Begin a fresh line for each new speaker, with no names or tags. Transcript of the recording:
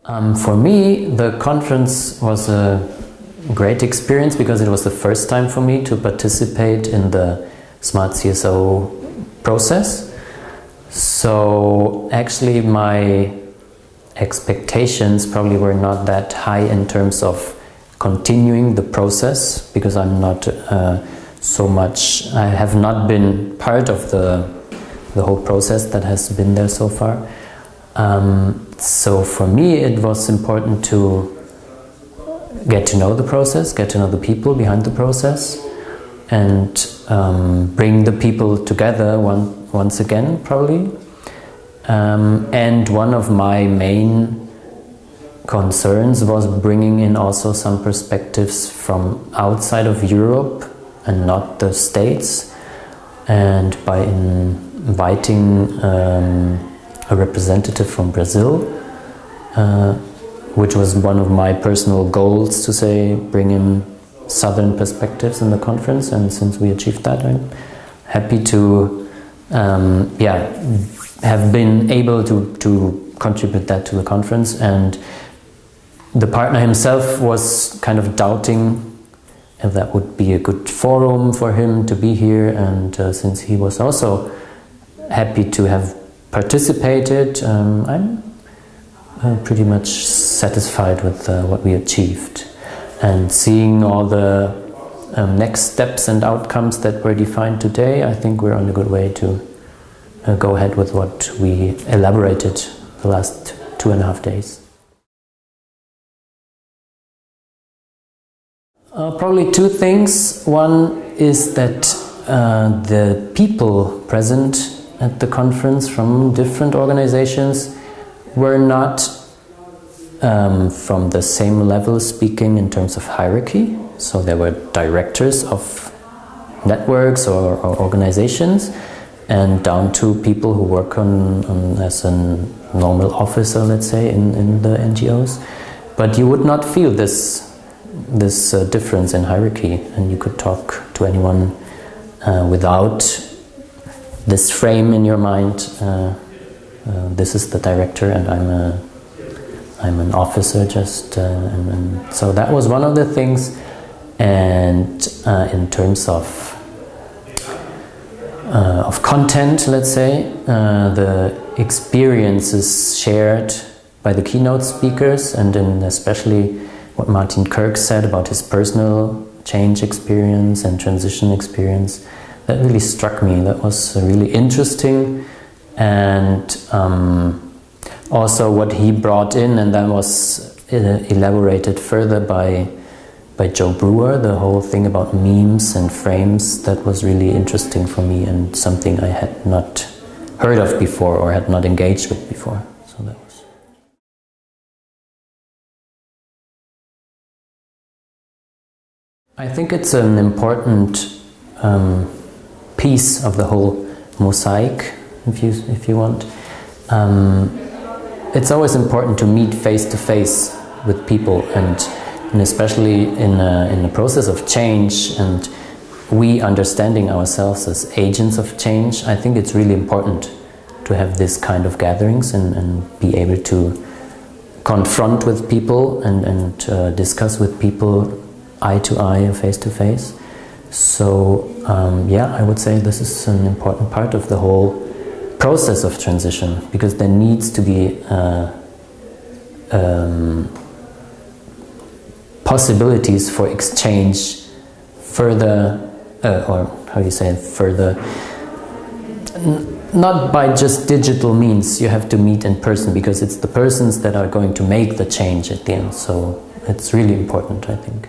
For me, the conference was a great experience because it was the first time for me to participate in the Smart CSO process. So actually my expectations probably were not that high in terms of continuing the process, because I'm not I have not been part of the whole process that has been there so far. So for me it was important to get to know the process, get to know the people behind the process, and bring the people together once again, probably. And one of my main concerns was bringing in also some perspectives from outside of Europe and not the States, and by inviting a representative from Brazil, which was one of my personal goals, to say bring in southern perspectives in the conference, and since we achieved that, I'm happy to have been able to contribute that to the conference. And the partner himself was kind of doubting if that would be a good forum for him to be here, and since he was also happy to have participated, I'm pretty much satisfied with what we achieved. And seeing all the next steps and outcomes that were defined today, I think we're on a good way to go ahead with what we elaborated the last 2.5 days. Probably two things. One is that the people present at the conference from different organizations were not from the same level speaking in terms of hierarchy. So there were directors of networks or organizations, and down to people who work on as a normal officer, let's say, in the NGOs. But you would not feel this difference in hierarchy, and you could talk to anyone without this frame in your mind. This is the director, and I'm an officer, just and so that was one of the things. And in terms of content, let's say, the experiences shared by the keynote speakers, and especially what Martin Kirk said about his personal change experience and transition experience, that really struck me. That was really interesting. And also what he brought in, and that was elaborated further by Joe Brewer, the whole thing about memes and frames, that was really interesting for me and something I had not heard of before or had not engaged with before. So that was. I think it's an important piece of the whole mosaic, if you want. It's always important to meet face to face with people, and especially in the process of change, and we understanding ourselves as agents of change. I think it's really important to have this kind of gatherings and be able to confront with people and discuss with people eye to eye, face to face. So I would say this is an important part of the whole process of transition, because there needs to be possibilities for exchange further, or how do you say it, further, not by just digital means. You have to meet in person, because it's the persons that are going to make the change at the end. So it's really important, I think.